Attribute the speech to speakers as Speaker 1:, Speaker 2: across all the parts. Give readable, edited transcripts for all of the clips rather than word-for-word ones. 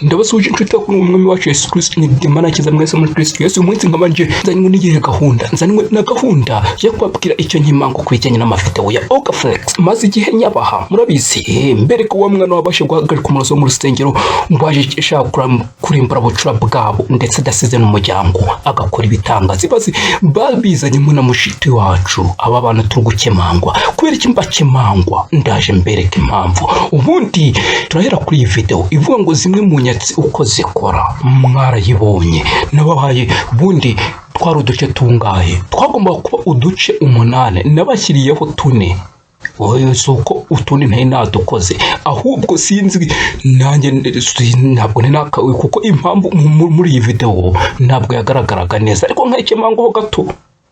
Speaker 1: ndabasuje inshuti yo kumwe umwami wacu Yesu Kristo n'Imana kiza mwese muri Kristo Yesu umunsi nkabanje nzanywe n'igihe gahunda nzanywe na gahunda yo kwabwira icyo nkimango kwijyanye n'amafitebo ya Ogaflex maze igihe nyabaha murabizi mbere ko wa mwana wabashe guhagarika umurozo mu rusengero ngwaje shaka kurimbura bucura bwabo ndetse dasize n'umuryango agakora ibitangaza bazi babizanye mu na mushiti wacu aba bana turugukemangwa kubera iki mbakemangwa ndaje mbereke impamvu ubundi turahera kuri iyi video ivuga ngo zimwe mu uko zikora mwarayibonye nabahaye bundi twari uduce tungahe twagomba kuba uduce 8 nabashyiriyeho 4 oyo soko utundi ntaye nadukoze ahubwo sinzi nanjye ntabwo ninakawe kuko impamvu muri iyi video ntabwo yagaragaraga neza ariko nk'ikemango gato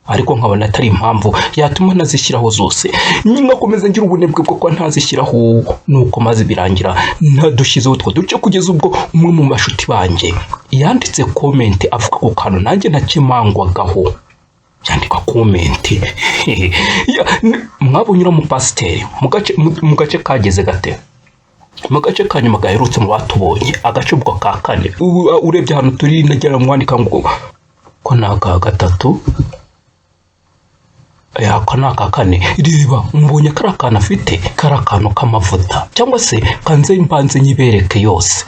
Speaker 1: ariko nkabona atari impamvu yatuma nazishyiraho zose nyinga komeza ngira ubunebwe bwo kwa ntazishyiraho nuko maze birangira nadushizeho two duce kugeza ubwo umwe mu bashuti banje yanditse comment avuga ko kano nanjye nakimangwagaho yandika comment mwabonyura mu pasiteri mu gace kageze gate mu gace kanyuma gaherutse mu batubonye agace ubwo ka kane urebye hano turi nagera mwandika ngo ko naga gatatu yakonaka kane reba mubonye karakana afite karakano kamavuta cyangwa se kanze imbanze nyibereke yose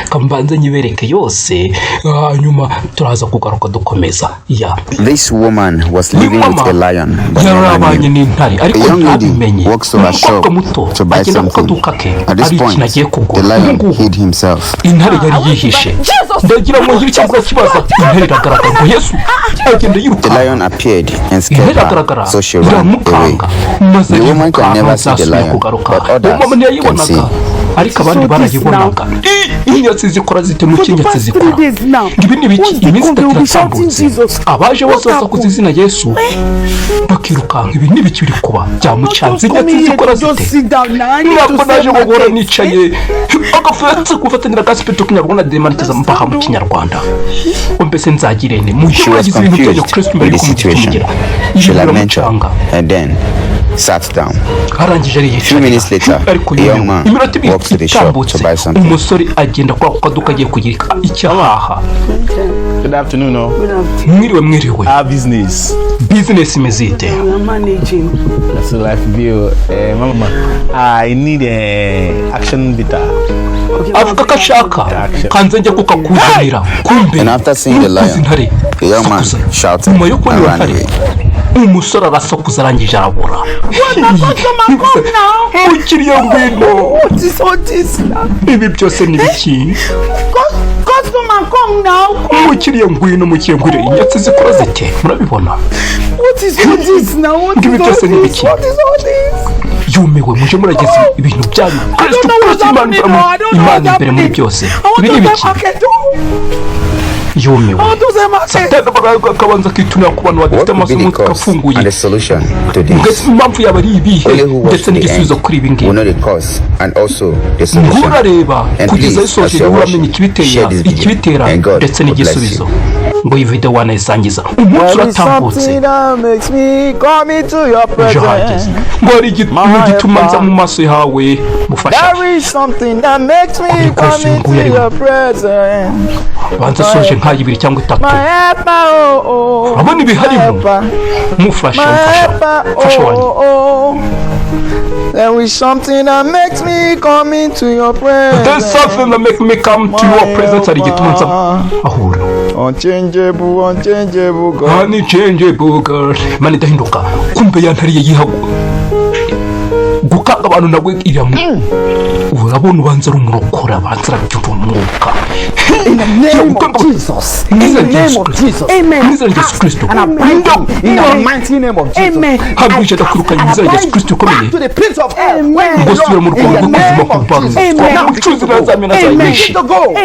Speaker 1: kambanze nyibereke yose hanyuma turaza kugaruka dukomeza ya
Speaker 2: This woman was living with a lion
Speaker 1: yarabanye n'intare ariko ntabimenye
Speaker 2: muto to buy something. At this point the lion hid himself.
Speaker 1: intare yari yihishe ndagira ngo ngire cyangwa kibaza intare iragaragara ngo Yesu agenda yiruka.
Speaker 2: The lion appeared and scared her, so she ran away. The woman can never see the lion, but others can see.
Speaker 1: ariko abandi barayibonaga inyatsi zikora zite mu kinyatsi zikora ngibi nibiki iminsi tatambutse abaje basoza kuzizina Yesu bakiruka ibi nibiki biri kuba byamucanze inyatsi zikora zite ntabwo naje gukora nicaye agafetse gufatanira gaspito kinyarwanda demanitiza mpaha mu kinyarwanda mbese nzagirene mu
Speaker 2: cyo ibintu Kristo mbere kumutungira she lamented and then sat down. A few minutes later, a young man walked to the shop to buy something.
Speaker 3: Good afternoon.
Speaker 1: Our
Speaker 3: business.
Speaker 1: Business imezite.
Speaker 3: I'm managing. That's a life view. Mama, I need a action vita.
Speaker 1: Avuga kashaka kanze njye kukakuzanira kumbe.
Speaker 2: And after seeing the lion, the young man shouted and ran away.
Speaker 1: Umusore arasakuza arangije arabura ukiriye ngwino ibi byose ni biki ukiriye ngwino mukiyengwire inyatsi zikora zite murabibona ibi byose ni biki yumiwe muje murageze ibintu byanyu Kristo Imana imbere muri byose ibi ni biki yumiwe satani bakabanza kitunira ku bantu badafite amasomo kafunguye impamvu yaba ari ibihe ndetse n'igisubizo kuri ibi ngibi nturareba kugeza isoje uramenye ikibitera ndetse n'igisubizo ngo iyi video wanayisangiza umunsi uratambutse ngo hari ikintu gituma nza mu maso yawe mufasha banza soje nk'ayibiri cyangwa 3 urabona ibiharimo mufasha wanyu.
Speaker 3: There is something that makes me come into your presence.
Speaker 1: There's something that makes me come to your presence. Ari gituma nza ahura.
Speaker 3: Unchangeable God.
Speaker 1: Unchangeable God. Mani dahinduka. Kumbe yantariye yihago. Gukanga abantu nabwo iriyamu. Urabona ubanza rumurokora banza rabyumwuka.
Speaker 3: In the name of Jesus. In the name of Jesus. Amen. And I bind up in the mighty name of Jesus. Amen.
Speaker 1: Habuje dakuruka nyiza Yesu Kristo komeye.
Speaker 3: To the prince of hell.
Speaker 1: Ngosubira mu rwego rw'ubuzima kubaruza. Namucuzi nazamena zayishi.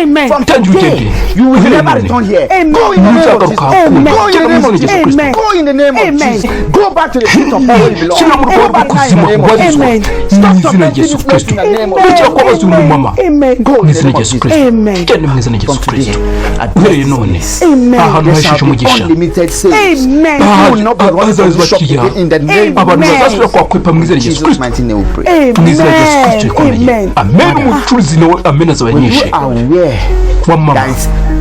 Speaker 3: Amen.
Speaker 1: From today
Speaker 3: you will never return here. Go in the name of Jesus. Go in the name of Jesus. Go in the name of Jesus. Go back to the prince of hell where you belong. Everybody in the name of Jesus. Stop
Speaker 1: izina rya Yesu Kristo ujya kwabaza umumama mu izina rya Yesu Kristo cyane mu izina rya Yesu Kristo uhereye none ahantu hashije umugisha hazaza bakiriya abantu bazasubira kwakwepa mu izina rya Yesu Kristo mu izina rya Yesu Kristo rikomeye amen umucuruzi nawe amen azaba nyinshi wamama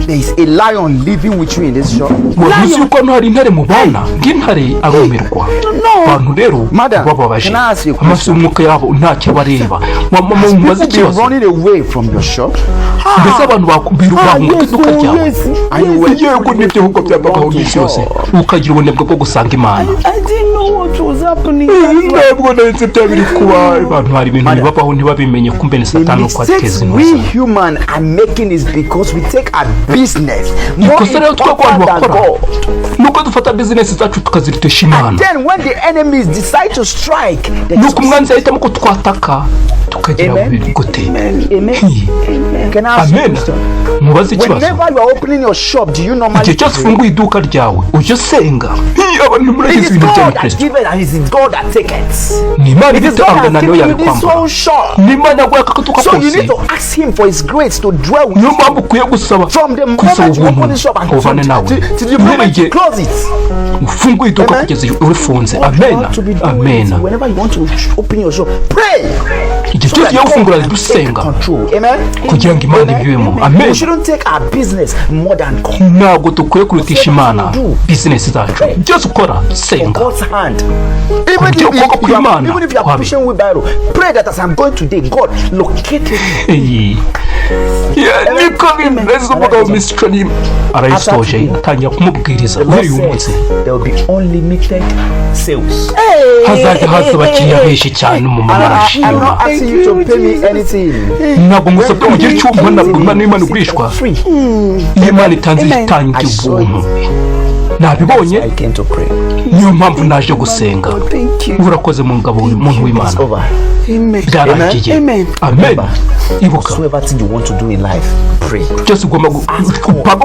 Speaker 3: there is a lion living with you in this shop.
Speaker 1: Wabuze yuko hano hari intare mu bana ng'intare arumirwa abantu rero bababaje amaso y'umwuka yabo ntacyo bareba mama mubaze ikibazo
Speaker 3: running away from your shop.
Speaker 1: Mbese abantu bakubiruka mu iduka ryawe yego nibyo ahubwo byabagaho n'isi yose ukagira ubunebwe bwo gusanga Imana.
Speaker 3: I didn't know what was happening.
Speaker 1: Ntabwo nahise byabiri kuba abantu hari ibintu bibabaho ntibabimenye kumbe ni Satani uko ateza
Speaker 3: we human are making is because we take our business more
Speaker 1: important than God. Nuko dufata business zacu tukazirutesha Imana.
Speaker 3: Then when the enemies decide to strike,
Speaker 1: nuko umwanzi ahitamo ko twataka tukagira gute. Amen. Mubaze ikibazo.
Speaker 3: Whenever you are opening your shop, do you normally
Speaker 1: igihe cyose ufunguye iduka ryawe ujya usenga abantu muragize ibintu bya Kristo.
Speaker 3: It's God that takes.
Speaker 1: Ni Imana itanga niyo yabikwambura. Ni Imana yaguha akatuka kose.
Speaker 3: So you need to ask him for his grace to dwell with you.
Speaker 1: Niyo mpamvu ukwiye gusaba
Speaker 3: From the moment you open the shop and till the moment you close it.
Speaker 1: Ufunguye iduka kugeza urifunze. Amen. Amen.
Speaker 3: Whenever you want to open your shop, pray.
Speaker 1: Igihe cyose ufungura dusenga kugira ngo Imana ibibemo. Amen.
Speaker 3: We shouldn't take our business more than God.
Speaker 1: Ntabwo dukwiye kurutisha Imana business zacu. Byose ukora senga.
Speaker 3: Even if you are pushing wheelbarrow, pray that as I'm going today, God locate me.
Speaker 1: Niko bimeze umugabo mistrani arayisoje atangira kumubwiriza uyu munsi.
Speaker 3: There will be unlimited sales.
Speaker 1: Hazajya haza abakiriya benshi cyane mu marashima.
Speaker 3: I'm not asking you to pay me anything.
Speaker 1: Ntabwo ngusabye mu gihe cy'ubwo ntabwo Imana igurishwa. Imana itanze itangiye ubuntu. Nabibonye niyo mpamvu naje gusenga. Urakoze mu ngabo umuntu w'Imana. Byaragiye. Amen. Ibuka just ugomba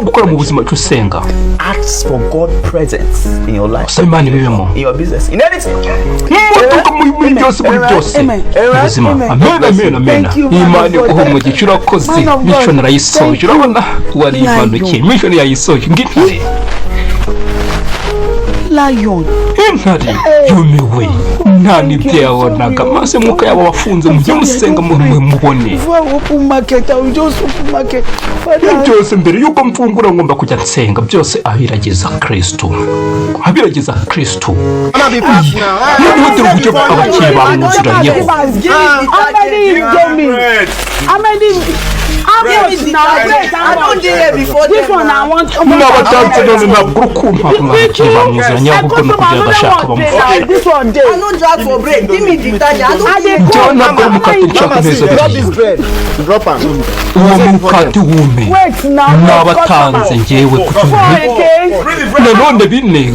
Speaker 1: gukora mu buzima cy'usenga.
Speaker 3: Ask for God presence in your life.
Speaker 1: Saba Imana ibibemo.
Speaker 3: In your business. In anything.
Speaker 1: Muri byose. Ubuzima. Amen. Imana iguha umugisha urakoze. Mission arayisoje. Urabona wari imanukiye. Mission yayisoje. Ngitare.
Speaker 3: Lion.
Speaker 1: Intare yumiwe nta nibyo yabonaga maze mwuka yabo wafunze mujye musenga mubone byose mbere yuko mfungura ngomba kujya nsenga byose abirageza Kristo n'ubundi buryo abakiriya bamwuzuranyeho n'abatanze none ntabwo urukumva abakiriya bamwuzuranyeho ahubwo no kugira agashaka bamufasha njyewe ntabwo ari umukati nshaka neza biriya uwo mukati wume n'abatanze njyewe ku cyumwe nanone bine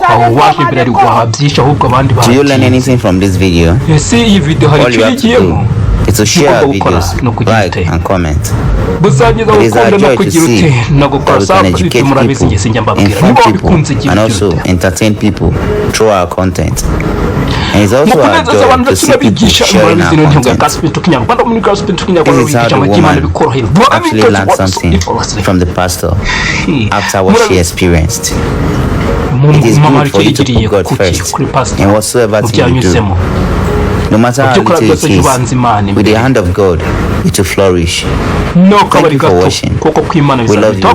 Speaker 1: aho waje mbere ari wabyisha ahubwo abandi
Speaker 2: Do you learn anything from this video?
Speaker 1: ese iyi video hari icyo yigiyemo
Speaker 2: It's to share videos, like and comment.
Speaker 1: It is our joy to see that we can educate people, inform people, and also entertain people through our content. And it's also our joy to see people sharing our content. This is how the woman actually learned something from the pastor after what she experienced. It is good for you to put God first in whatsoever thing you do. No matter how little it is, with the hand of God, it will flourish. Thank you for watching. We love you.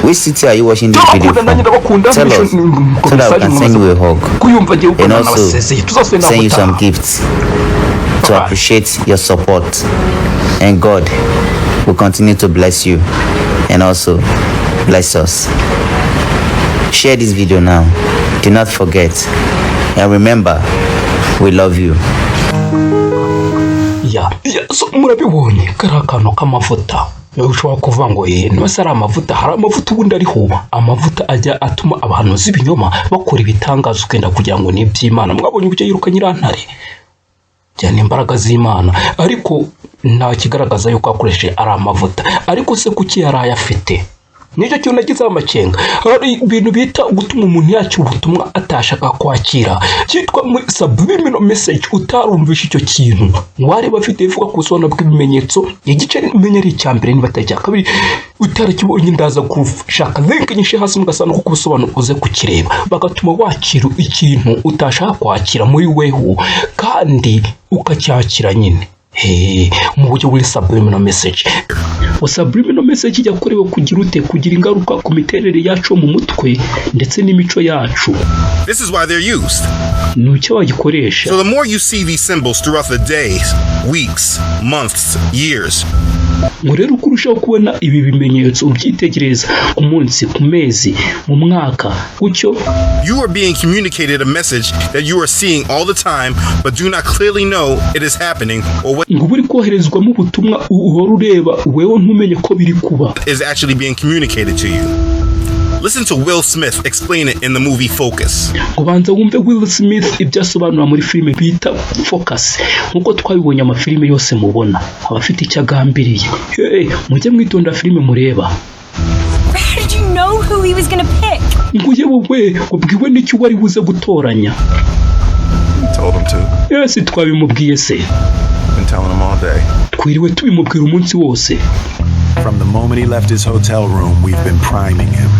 Speaker 1: Which city are you watching this video from? Tell us, so that we can send you a hug. And also, send you some gifts to appreciate your support. And God will continue to bless you and also bless us. Share this video now. Do not forget. And remember, we love you. So murabibonye kari akantu k'amavuta ushobora kuvuga ngo ntose ari amavuta hari amavuta ubundi ariho amavuta ajya atuma abantu z'ibinyoma bakora ibitangazo ukenda kugira ngo ni iby'Imana mwabonye uburyo yiruka nyirantare cyane imbaraga z'Imana ariko nta kigaragaza yuko akoresheje ari amavuta ariko se kuki yari ayafite nicyo kintu nagize amakenga. Hari ibintu bita gutuma umuntu yakira ubutumwa atashaka kwakira cyitwa muri subliminal message. Utarumvisha icyo kintu wareba afite ivuga ku busobanuro bw'ibimenyetso igice menya ari icyambere niba atari kabiri utarakibonye ndaza gushaka link nyinshi hasi mugasana kuko ubusobanuro uze kukireba bagatuma wakira ikintu utashaka kwakira muri weho kandi ukacyakira nyine mu buryo buri subliminal message. Subliminal message ijya kurewe kugira ingaruka ku miterere yacu mu mutwe ndetse n'imico yacu.
Speaker 4: This is why they're used.
Speaker 1: Nucyo wagikoresha.
Speaker 4: So the more you see these symbols throughout the days, weeks, months, years,
Speaker 1: ngo rero kurushaho kubona ibi bimenyetso ubyitegereza ku munsi, ku mezi, mu mwaka ucyo
Speaker 4: you are being communicated a message that you are seeing all the time but do not clearly know it is happening or what
Speaker 1: ngo buri koherezwamo ubutumwa uhora ureba wewe ntumenye ko biri kuba
Speaker 4: is actually being communicated to you. Listen to Will Smith explain it in the movie Focus.
Speaker 1: Kubanza wumve Will Smith ibyasobanura muri filime bita Focus. Nkuko twabibonye amafilime yose mubona abafite icyagambiriye. Mujye mwitonda filime mureba.
Speaker 5: How did you know who he was going to pick?
Speaker 1: Nguye wowe ubwiwe n'icyo wari buze gutoranya.
Speaker 6: He told him to.
Speaker 1: Yes, twabimubwiye se.
Speaker 6: Been telling him all day.
Speaker 1: Twiriwe tubimubwira umunsi wose.
Speaker 6: From the moment he left his hotel room, we've been priming him.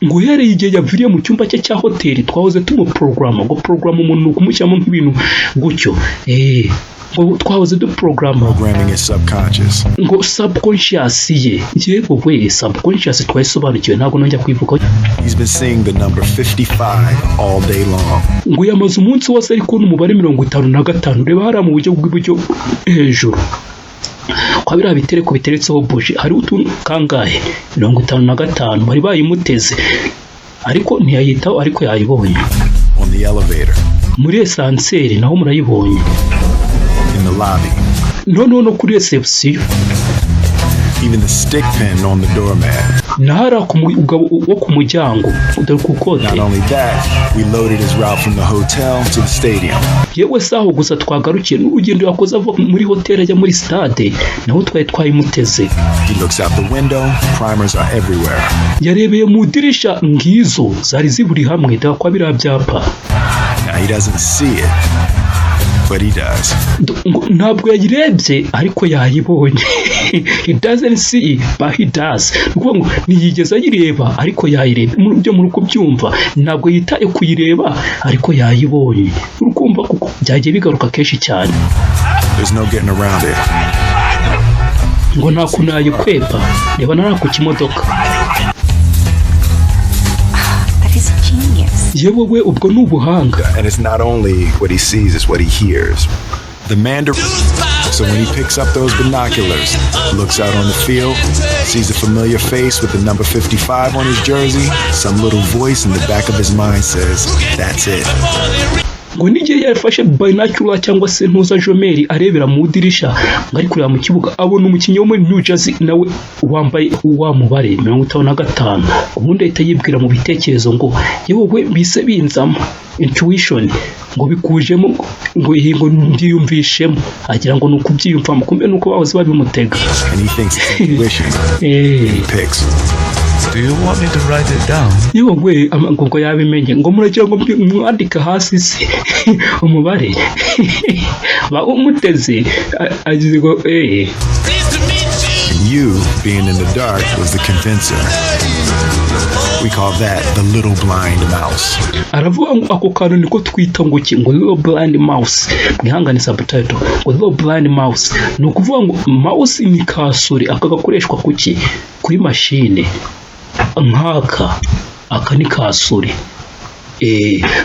Speaker 1: Ngo hereye igihe yaviriye mu cyumba cye cya hoteli twahoze tumuprograma ngo program umuntu kumushyamo nk'ibintu gutyo ngo twahoze
Speaker 6: programming is subconscious
Speaker 1: ngo subconscious ye yego we subconscious twayisobanukiwe ntabwo nongera kwivuga.
Speaker 6: He's been seeing the number 55 all day long.
Speaker 1: Ngo yamaze umunsi wose ariko n'umubare 55 reba hari mu buryo bw'iburyo hejuru kwa biriya bitereko biteretseho buji hari utuntu kangahe 55 bari bayimuteze ariko ntiyayitaho ariko yayibonye.
Speaker 6: On the elevator,
Speaker 1: muri esanseri naho murayibonye.
Speaker 6: In the lobby,
Speaker 1: no kuri reception.
Speaker 6: Even the stick pin on the doormat.
Speaker 1: Nahara wo ku muryango dore kuko
Speaker 6: not only that, we loaded his route from the hotel to the stadium.
Speaker 1: Yewe saho gusa twagarukiye n'urugendo yakoze ava muri hotel ajya muri stade naho twayimuteze.
Speaker 6: He looks out the window, primers are everywhere.
Speaker 1: Yarebeye mu dirisha ngizo zari ziburi hamwe da kwa biriya byapa.
Speaker 6: Now he doesn't see it, but he does.
Speaker 1: Ntabwo yayirebye ariko yayibonye. He doesn't see it, but he does. Ngo niyigeza yireba ariko yayireba. Byo muri kubyumva ntabwo yitaye kuyireba ariko yayibonye. Urukumva kuko byagiye bigaruka keshi cyane.
Speaker 6: There's no getting around it.
Speaker 1: Ngo nta kunayikwepa reba nara ku kimodoka. Yewe ubwo n'ubuhanga.
Speaker 6: And it's not only what he sees, it's what he hears. The Mandarin. So when he picks up those binoculars, looks out on the field, sees a familiar face with the number 55 on his jersey, some little voice in the back of his mind says, that's it.
Speaker 1: Ngo n'igihe yafashe binocular cyangwa se ntuza jomeri arebera mu dirisha ngari kureba mu kibuga abona umukinnyi wo muri New Jersey nawe wambaye wa mubare 55 ubundi ahita yibwira mu bitekerezo ngo yewe bise binzama intuition ngo bikujemo ngo ihingo ndiyumvishemo agira ngo nuko byiyumvamo kumbe nuko bahoze babimutega.
Speaker 6: And he thinks it's intuition. He picks.
Speaker 7: Do you want me to write it down?
Speaker 1: Yewe ngo yabimenye ngo muragira ngo mwandika hasi se umubare ba umuteze agize ngo
Speaker 6: And you being in the dark was the convincer. We call that the little blind mouse.
Speaker 1: Aravuga ngo ako kantu niko twita ngo little blind mouse. Mwihangane subtitle ngo little blind mouse. No kuvuga ngo mouse ni kasuri akagakoreshwa kuki kuri machine nkaka aka ni kasuri.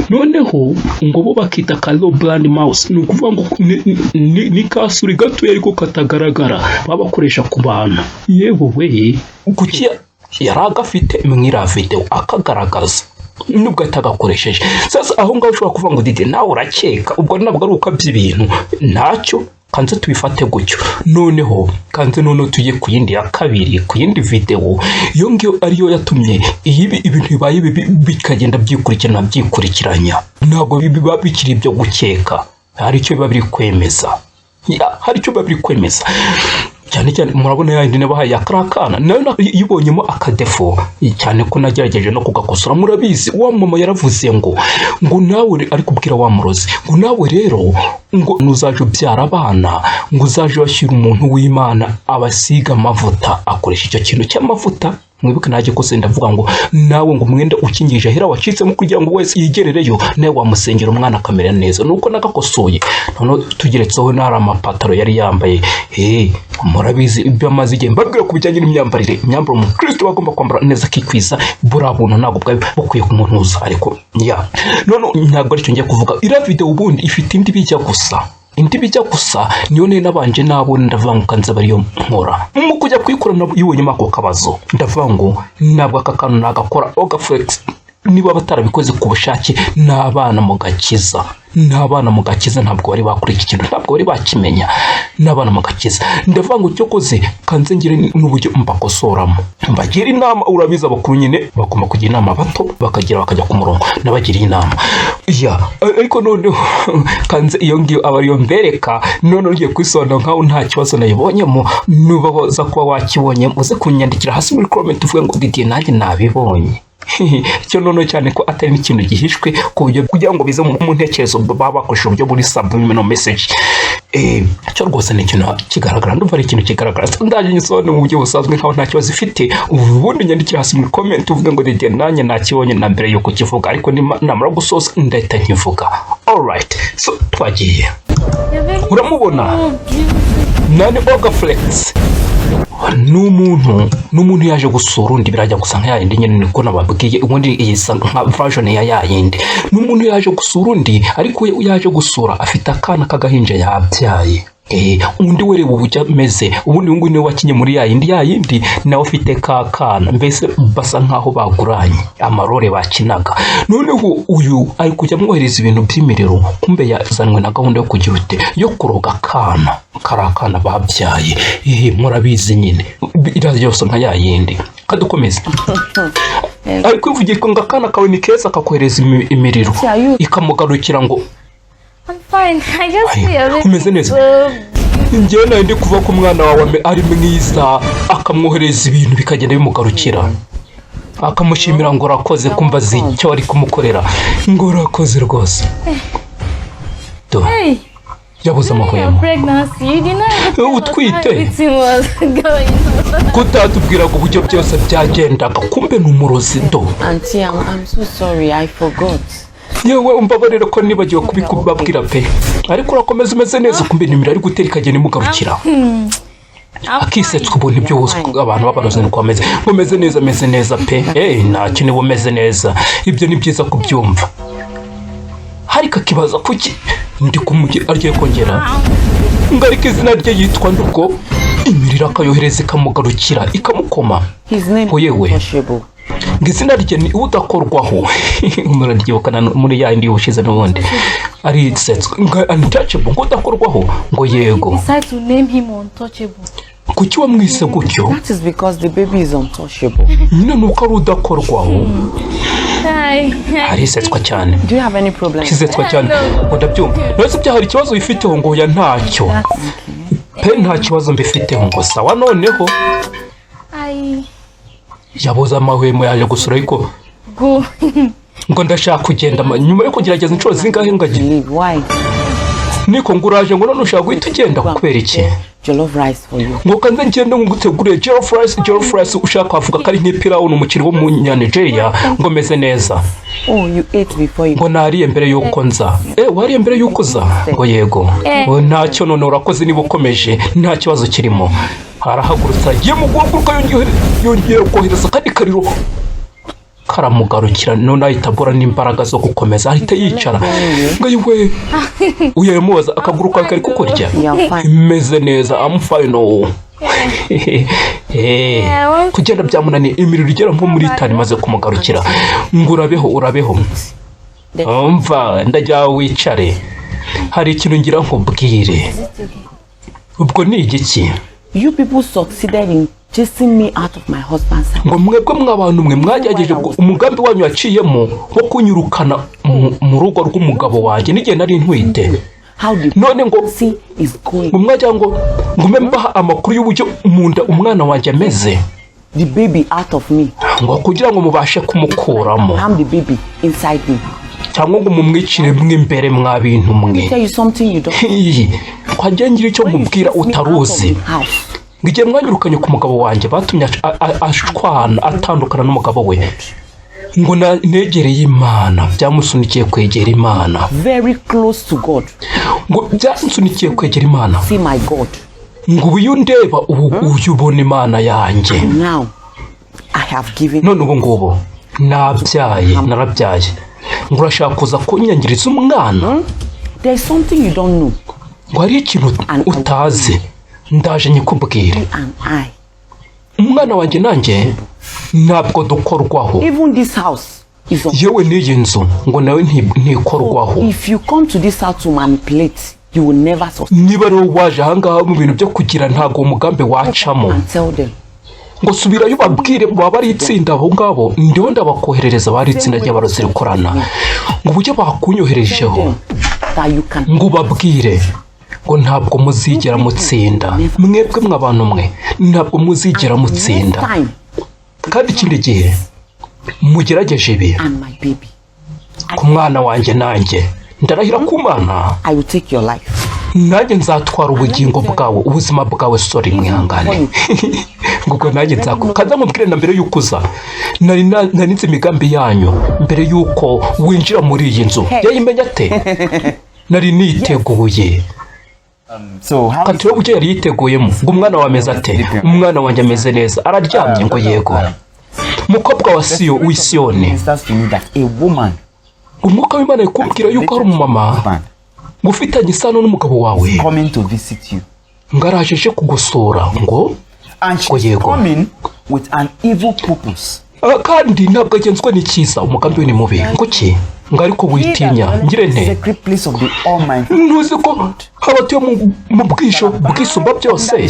Speaker 1: Noneho ngo bo bakita ka little blind mouse ni ukuvuga ngo ni kasuri gato ariko katagaragara babakoresha ku bantu. Yewe we kuki yaragafite mwira video akagaragaza nubwo atagakoresheje. Sasa aho ngaho ushobora kuvuga ngo dide nawe urakeka ubwo nabwo ari uko by'ibintu ntacyo kanze tubifate gutyo. Noneho kanze tuye ku yindi ya kabiri ku yindi video iyo ngiyo ariyo yatumye ibintu bibaye bikagenda byikurikiranya ntabwo biba bikiri ibyo gukeka hari icyo biba biri kwemeza. Hari icyo biba biri kwemeza. cyane cyane murabona yandi nabahaye akrakana nayo yibonyemo akadefo cyane ko nagerageje no kugakosora. Murabizi wa mama yaravuze ngo nawe ari kubwira wa murozi ngo nawe rero ngo nuzaje ubyara abana ngo uzaje washyira umuntu w'Imana abasiga amavuta akoresha icyo kintu cy'amavuta. Mwibuke naje ko ndavuga ngo nawe ngo umwenda ukingije hera wacitsemo kugira ngo wese yigerereyo nawe wamusengera umwana akamera neza. Nuko nagakosoye none tugeretseho nara amapataro yari yambaye. Murabizi ibyo amazi igihe mbabwira ku bijyanye n'imyambarire. Imyambaro mu Kristo bagomba kwambara neza kikwiza burabuntu ntabwo bwawe bukwiye kumunuza. Ariko none ntabwo aricyo ngiye kuvuga. Ira video ubundi ifite indi bijya gusa. Indi bijya gusa niyo nabanje nabona ndavanguka nza bariyo nkora mu kujya kwikorana yibonye mako kabazo. Ndavango ntabwo akakano nagakora ogaflex niba batarabikoze ku bushake n'abana mu gakiza. N'abana mu gakiza ntabwo bari bakora iki kintu, ntabwo bari bakimenya. N'abana mu gakiza ndavango cyo koze kanze ngire n'uburyo mbakosoramo. Mbagira inama, urabiza bakuru nyine bagomba kugira inama bato bakajya ku murongo nabagira inama. Ariko none kanze iyo ngiyo abariyo mbereka none ugiye kwisonda nkaho nta kibazo nayibonyemo. Nubaza kuba wakibonye muze kunyandikira hasi muri comment uvuge ngo Didier nanjye nabibonye. Cyo none cyane ko atari n'ikintu gihishwe ku buryo kugira ngo bize mu ntekerezo baba bakoresha uburyo muri subliminal message. Cyo rwose ni ikintu kigaragara, ndumva ari ikintu kigaragara. Ndaje nyisobanura mu buryo busanzwe nkaho nta kibazo ifite. Ubundi nyandikira hasi muri comment uvuge ngo Didier nanjye nakibonye na mbere yuko kivuga, ariko namara gusoza ndahita nkivuga. Alright, so twagiye. Uramubona nani Ogaflex n'umuntu yaje gusura undi birajya gusa nka yindi nyine niko nababwiye. Ubundi isa nka version ya yindi. N'umuntu yaje gusura undi ariko yaje gusura afite akana kagahinja yabyaye. Undi we reba ubujya meze. Ubundi ngo niwe wakinye muri yindi nawe ufite kakana. Mbese basa nkaho baguranye amarore bakinaga. Noneho uyu ari kujya mwohereza ibintu by'imiriro, kumbe yazanwe na gahunda yo kugira ute yo kuroga kana karakana babyaye. Murabizi nyine irazi yose nka yindi. Kadukomeza. Ari kwivugira ko ngakana kawe ni keza kakohereza imiriro ikamugarukira ngo
Speaker 5: I'm fine. I just feel
Speaker 1: umeze neza. Njyewe nawe ndi kuva ku mwana wawe ari mwiza akamwohereza ibintu bikagenda bimugarukira akamushimira ngo rakoze kumva zicyo ari kumukorera ngo rakoze rwose.
Speaker 5: Hey,
Speaker 1: yabuze amahwemo. Utwite kutatubwira ngo uburyo byose byagendaga kumbe n'umurozi do.
Speaker 8: Auntie, I'm so sorry, I forgot.
Speaker 1: Yewe umbabarira ko nibagiwe kubikubabwira pe. Ariko urakomeza umeze neza kumbe nimira ari gutera ikagenda imugarukira. Akisetswe ubuntu byose abantu babaroze nuko bameze neza meze neza pe. Nta kintu bumeze neza. Ibyo ni byiza kubyumva. Harika kibaza kuki ndi kumugira argiye kongera. Ngarika izina rye yitwa nduko imirira akayohereza ikamugarukira ikamukoma. Yewe ngizina rye ni udakorwaho. Muraryibuka muri yindi yushize n'ubundi ari setswe untouchable ngo udakorwaho ngo yego.
Speaker 5: Decide to name him untouchable.
Speaker 1: Kuki wamwise gutyo?
Speaker 8: That is because the baby is untouchable.
Speaker 1: Nuko ari udakorwaho. Ari setswa cyane.
Speaker 8: Do you have any problem?
Speaker 1: Kisetswa cyane. Ndabyumva. Nose byahari ikibazo bifiteho ngo ya ntacyo. Pe nta kibazo mbifiteho ngo sawa noneho. Yabuze amahwemo yaje gusura ariko ngo ndashaka kugenda nyuma yo kugerageza inshuro zingahe ngagiye.
Speaker 8: Why?
Speaker 1: Niko nguraje ngo none ushaka guhita ugenda kubera iki?
Speaker 8: Jollof rice for you.
Speaker 1: Ngo kanze ngende ngutegure jollof rice ushaka avuga kari nk'ipirawo n'umukiri wo mu Nigeria ngo meze neza.
Speaker 8: Oh, you ate before you.
Speaker 1: Ngo nariye mbere yuko nza. Wariye mbere yuko uza? Ngo yego. Ntacyo none urakoze niba ukomeje nta kibazo kirimo. Arahagurutsa ye mu guhaguruka yongera kohereza kandi kariro karamugarukira none ahitabora n'imbaraga zo gukomeza ahita yicara ngo yiwe uyamubaza akaguruka kari kukurya imeze neza I'm fine. Kugenda byamunaniye imiriro igera nko muri 5 maze kumugarukira ngo urabeho umva ndajya wicare hari ikintu ngira nkubwire. Ubwo ni igiki?
Speaker 8: You people succeeded in chasing me out of my husband's house.
Speaker 1: Ngo mwebwe mwabantu mwe mwagerageje umugambi wanyu yaciyemo wo kunyurukana mu rugo rw'umugabo wanjye n'igihe nari ntwite.
Speaker 8: how the
Speaker 1: none ngo
Speaker 8: pregnancy is going.
Speaker 1: umwajya ngo ngume mbaha amakuru y'uburyo munda umwana wanjye ameze,
Speaker 8: The baby out of me.
Speaker 1: ngo kugira ngo mubashe kumukuramo,
Speaker 8: I'm the baby inside me.
Speaker 1: cyangwa ngo mumwicire mwe imbere mwa bintu mwe.
Speaker 8: Tell you something you don't.
Speaker 1: Kwagira ngira icyo mubwira utaruzi. Ngiye mwanyirukanye ku mugabo wanjye batumye ashwana atandukana n'umugabo we, ngo negereye Imana, byamusunikiye kwegera Imana,
Speaker 8: Very close to God.
Speaker 1: ngo byamusunikiye kwegera Imana.
Speaker 8: See my God.
Speaker 1: Ngo uyu ndeba uyubona Imana yanjye.
Speaker 8: Now I have given.
Speaker 1: None ubu ngubu narabyaye, ngo urashaka kuza kunyangiriza umwana.
Speaker 8: There is something you don't know.
Speaker 1: Ngo hari ikintu utazi, ndaje nyikubwire.
Speaker 8: And I.
Speaker 1: Umwana wanjye nanjye ntabwo dukorwaho.
Speaker 8: Even this house is on.
Speaker 1: Yewe n'iyi nzu ngo nawe ntikorwaho.
Speaker 8: If you come to this house to manipulate, you will never succeed.
Speaker 1: Niba rero waje ahangaha mu bintu byo kugira ntago umugambi wacamo,
Speaker 8: And tell them.
Speaker 1: ngo subirayo babwire baba ari itsinda abo ngabo ndiho ndabakoherereza bari itsinda ry'abarozi rikorana, ngo uburyo bakunyoherejeho, ngo babwire ngo ntabwo muzigera mutsinda, mwebwe mw'abantu mwe ntabwo muzigera mutsinda, kandi ikindi gihe mugerageje ibi ku mwana wanjye nanjye ndarahira ku Mana, nanjye nzatwara ubugingo bwawe, ubuzima bwawe. Sorry mwihangane. Ngo nanjye nzakukaza mubwire na mbere y'ukuza nari nzi imigambi yanyu mbere y'uko winjira muri iyi nzu. Yayimenya ate? Nari niteguye. Kandi rero ujye yari yiteguyemo ngo umwana wawe ameze ate? Umwana wanjye ameze neza, araryamye. Ngo yego. Mukobwa wa Siyoni, umwuka w'Imana yakubwira yuko ari umumama ufitanye isano n'umugabo wawe, ngo araje aje kugusura. Ngo yego. Kandi ntabwo agenzwa n'ikiza, umugambi we ni mubi. Ngo ki? Ngo ariko witinya ngire nte? Ntuzi ko habatuye mu bwisumba byose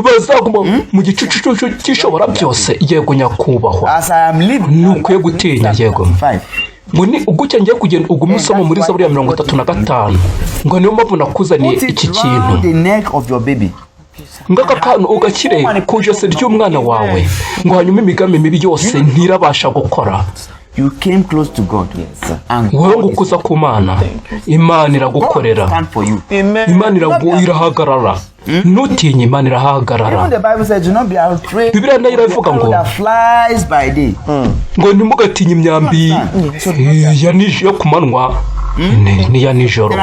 Speaker 1: bazaguma mu gicucu cy'ishobora byose. Yego nyakubahwa, nukwiye gutinya. Yego. Ngo ni ugucya ngiye kugenda uguma usoma muri Zaburi ya 35, ngo niyo mpamvu nakuzaniye iki kintu. Ngaka kantu ugakire ku ijosi ry'umwana wawe, ngo hanyuma imigambi mibi yose ntirabasha gukora.
Speaker 2: You came close to God. Yes.
Speaker 1: Wowe ngukuza ku Mana, Imana iragukorera. Imana irahagarara. Nutinye, Imana irahagarara. Bibiliya nayo iravuga ngo ntimugatinye imyambi yo ku manywa n'iya nijoro.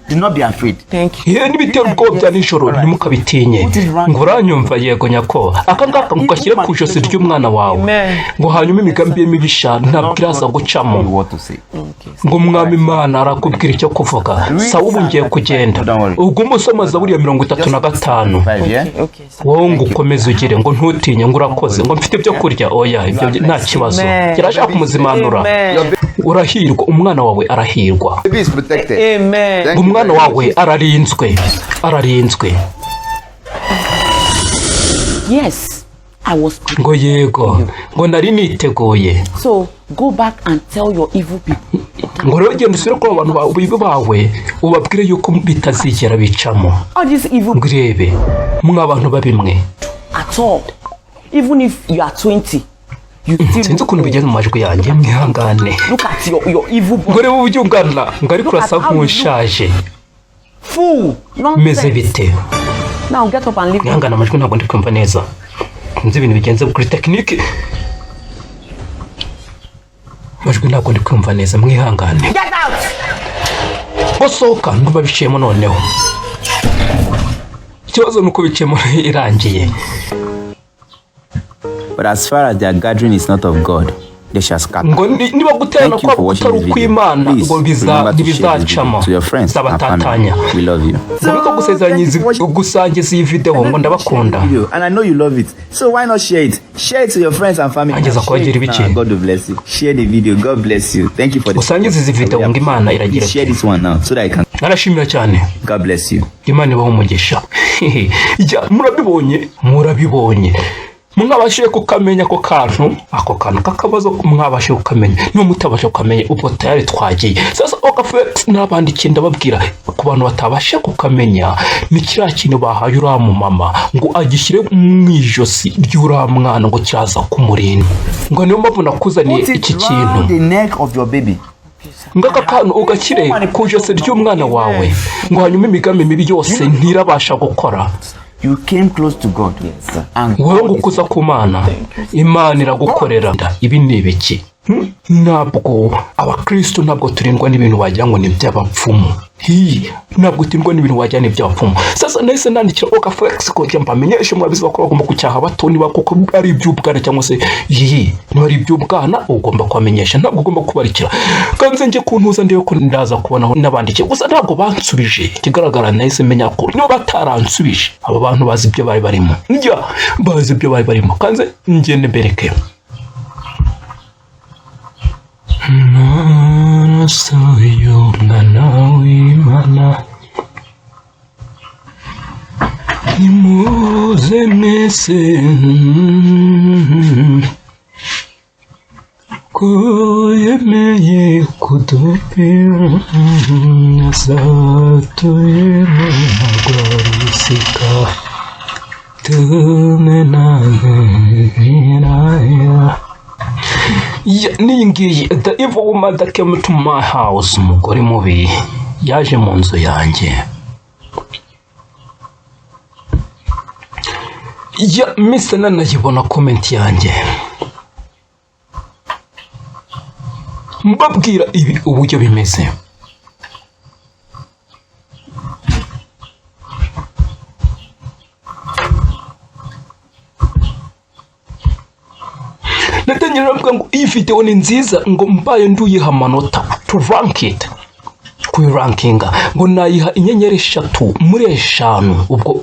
Speaker 2: Do not be afraid.
Speaker 8: Thank you.
Speaker 1: N'ibitero ubwoba bya nijoro ntimukabitinye. Ngo uranyumva? Yego nyako. Aka ngaka ugashyire ku ijosi ry'umwana wawe, ngo hanyuma imigambi ye mibisha ntabwo iraza gucamo. Ngo umwami Imana arakubwira icyo kuvuga. Sawa ubu ngiye kugenda. Ubwo umusoma Zaburi ya 35. Wowe ngo ukomeze ugire, ngo ntutinye, ngo urakoze, ngo mfite ibyo kurya. Oya, ibyo nta kibazo. Kirashaka kumuzimanura. Urahirwa, umwana wawe arahirwa.
Speaker 8: Amen.
Speaker 1: Umwana wawe ararinzwe.
Speaker 8: Yes, I was.
Speaker 1: Ngo yego, ngo nari niteguye.
Speaker 8: So go back and tell your evil people.
Speaker 1: Ngo rero genda usubire ku bantu bawe ubabwire yuko bitazigera bicamo.
Speaker 8: All these evil.
Speaker 1: Ngo rebe mw'abantu babimwe.
Speaker 8: At all. Even if you are 20.
Speaker 1: Sinzi ukuntu bigeze mu majwi yanjye, mwihangane.
Speaker 8: Look at your evil boy.
Speaker 1: Ngo reba uburyo ungana, ngo ariko urasa nk'ushaje.
Speaker 8: Fool.
Speaker 1: Meze bite?
Speaker 8: Now get up and leave.
Speaker 1: Mwihangane, amajwi ntabwo ndi kumva neza. Nzi ibintu bigenze kuri tekinike. Amajwi ntabwo ndi kumva neza, mwihangane.
Speaker 8: Get out.
Speaker 1: Gusohoka ndumva biciyemo noneho. Ikibazo nuko biciyemo irangiye.
Speaker 2: But as far as their gathering is not of God, they shall scatter.
Speaker 1: Ngo niba guterana kwa kutari ukw'Imana, ngo bizacamo. Sabatatanya.
Speaker 2: We love you.
Speaker 1: Ngo gusezeranyiriza gusangiza iyi video, ngo ndabakunda.
Speaker 2: And I know you love it. So why not share it? Share it to your friends and family. God will bless you. Share the video. God bless you. Thank you for this.
Speaker 1: Usangiza izi video ngo Imana iragira.
Speaker 2: Share this one now so that I can.
Speaker 1: Narashimira cyane.
Speaker 2: God bless you.
Speaker 1: Imana ibahe umugisha. Murabibonye. mwabashije kukamenya ako kantu kakabazo mwabashije kukamenya no mutabasha kukamenya ubwo tayari twagiye sasa Flex n'abandi kinda babwira ku bantu batabasha kukamenya ni kiriya kintu bahaye uramu mama ngo agishyire mu ijosi ry'ura mwana ngo kiraza kumurinda ngo niyo mpamvu nakuzaniye iki kintu ngaka kantu ugakire ku ijosi ry'umwana wawe ngo hanyuma imigambi mibi yose ntirabasha gukora.
Speaker 2: You came close to God. Yes.
Speaker 1: Wowe ngukuza ku Mana, Imana iragukorera. Ibi ni ibiki? Ntabwo abakristo ntabwo turindwa n'ibintu wagira ngo ni by'abapfumu. Ntabwo turindwa n'ibintu wagira ni by'abapfumu. Sasa nahise nandikira Flex ko njya mbamenyeshe mwabizi bakora bagomba kucyaha bato niba kuko ari iby'ubwana cyangwa se niba ari iby'ubwana ugomba kwamenyesha ntabwo ugomba kubarikira. Kanze nje kuntuza ndiyo ko ndaza kubonaho n'abandike gusa ntabwo bansubije. Kigaragara nahise menya ko niba bataransubije aba bantu bazi ibyo bari barimo. Bazi ibyo bari barimo. Kanze ngende mbereke. Soyo mwana w'Imana nimuze mwese ko yemeye kudupira azatuye mu magwarisika tumenanira. Ningiye the evil woman that came to my house umugore mubi yaje mu nzu yanjye. Mr. Nanayibona comment yanjye mbabwira ibi uburyo bimeze. Natangira mvuga ngo iyi video ni nziza ngo mbaye nduyiha amanota to rank it ku rankinga ngo nayiha inyenyeri 3 muri 5 ubwo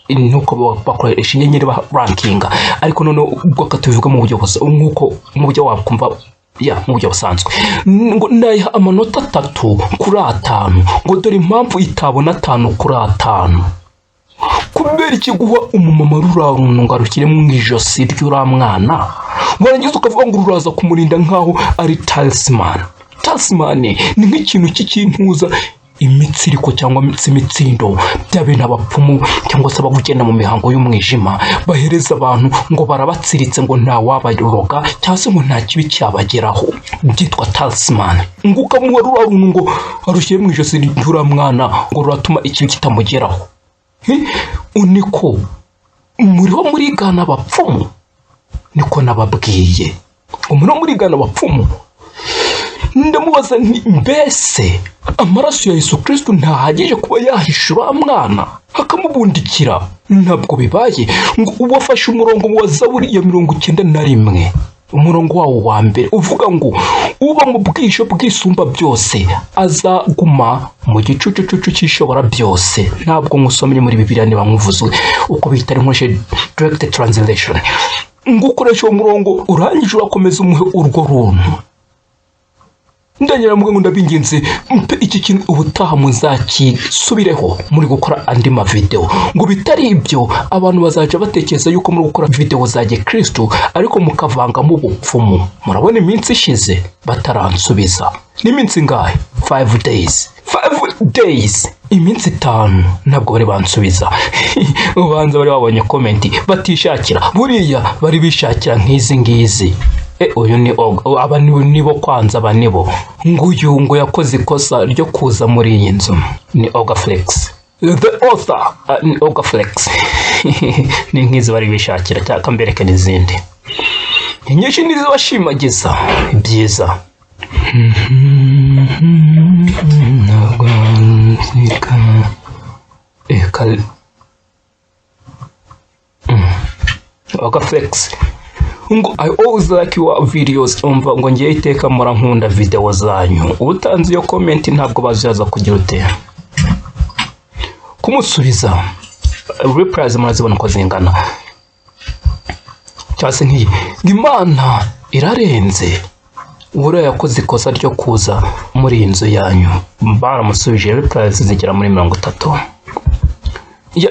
Speaker 1: nuko bakoresha inyenyeri ba rankinga ariko none ubwo katuvuga mu buryo bose nkuko mu buryo wakumva mu buryo busanzwe ngo nayiha amanota 3 kuri 5 ngo dore impamvu itabona 5 kuri 5 kubera ikiguha umumama ruraruno ngarukire mu ijosi ry'ura mwana warangiza ukavuga ngo ruraza kumurinda nkaho ari talisman. Talisman ni nk'ikintu cy'ikintuza imitsiriko cyangwa imitsindo byabe n'abapfumu cyangwa se abagugenda mu mihango y'umwijima bahereza abantu ngo barabatsiritse ngo nta wabaroga cyangwa se ngo nta kibi cyabageraho byitwa talisman. ngo ukamuha ruraruno ngo arushyire mu ijosi ry'ura mwana ngo ruratuma ikintu kitamugeraho. Uniko muriho murigana abapfumu niko nababwiye umuro murigana abapfumu. Ndamubaza nti mbese amaraso ya Yesu Kristo ntahagije kuba yahishura mwana akamubundikira? Ntabwo bibaye ngo ubafashe umurongo wa Zaburi ya 91 umurongo wawo wa mbere uvuga ngo uba mu bwisho bwisumba byose azaguma mu gicucucucu cyishobora byose. Ntabwo ngusomye muri Bibiliya niba mwuvuzwe uko bitari nkoreshe direct translation. Ngo ukoresha umurongo urangije urakomeza umuhe urwo runtu. Ndanyira ngo ndabinginze mpe iki kintu ubutaha muzakisubireho muri gukora andi ma video ngo bitari ibyo abantu bazaje batekereza yuko muri gukora video za Kristo ariko mukavanga mu bupfumu. Murabona iminsi ishize bataransubiza n'iminsi ngahe 5 days iminsi 5 ntabwo bari bansubiza. Ubanza bari babonye comment batishakira buriya bari bishakira nk'izi ngizi. Uyu ni aba nibo kwanza banibo nguyu ngo yakoze ikosa ryo kuza muri iyi nzu ni Flex the author ni Flex. Ni nkizi bari bishakira cyaka mbereke n'izindi nyinshi nizo bashimagiza byiza. Flex ngo I always like your videos umva ngo ngiye iteka mura nkunda video zanyu. Ubutanzi yo comment ntabwo bazaza kugira ute kumusubiza replies murazibona ko zingana cyase nk'iyi Imana irarenze ubura yakoze ikosa ryo kuza muri inzu yanyu. Baramusubije replies zigera muri 30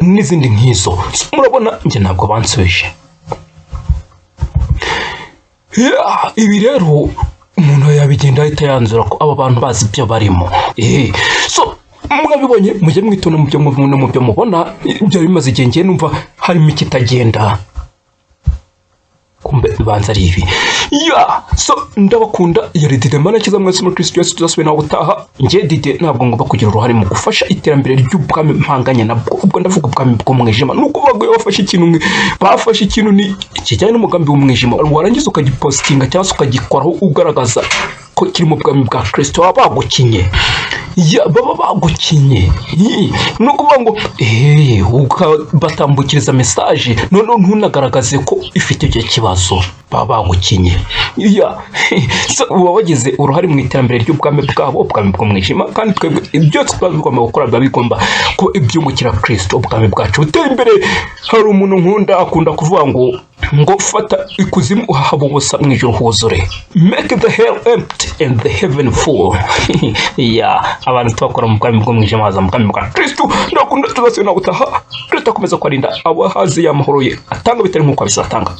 Speaker 1: n'izindi nkizo murabona nje ntabwo bansubije. ibi rero umuntu yabigenda ahita yanzura ko aba bantu bazi ibyo barimo. So mwabibonye mujye mwitona mu byo mubona ibyo bimaze igihe ngiye numva harimo ikitagenda. Kumbe bibanza ari ibi. So ndabakunda yari Dide Manakiza mwese muri Kristo Yesu tuzasubira nawe utaha. Ngiye Dide ntabwo ngomba kugira uruhare mu gufasha iterambere ry'ubwami mpanganye nabwo. Ubwo ndavuga ubwami bw'umwijima. Nuko bagoye bafashe ikintu bafashe ikintu ni kijyanye n'umugambi w'umwijima. Warangiza ukagipostinga cyangwa ukagikoraho ugaragaza ko kiri mu bwami bwa Kristo bagukinye. Baba bagukinye. Nuko ngo batambukiriza message none ntunagaragaze ko ifite icyo kibazo baba bagukinye. So wabagize uruhare mu iterambere ry'ubwami bwabo ubwami bw'umwijima kandi twebwe ibyo twabigomba gukora bigomba ko ibyumukira Kristo ubwami bwacu buteye imbere. Hari umuntu nkunda akunda kuvuga ngo fata ikuzimu uhahaba ubusa mu ijuru huzure. Make the hell empty and the heaven full. Abantu twakora mu bwami bw'umwijima baza mu bwami bwa Kristo. Ndakunda tuzasubira nawe utaha. Kristo akomeza kwarinda abahazi y'amahoro ye atanga bitari nk'uko abisatanga.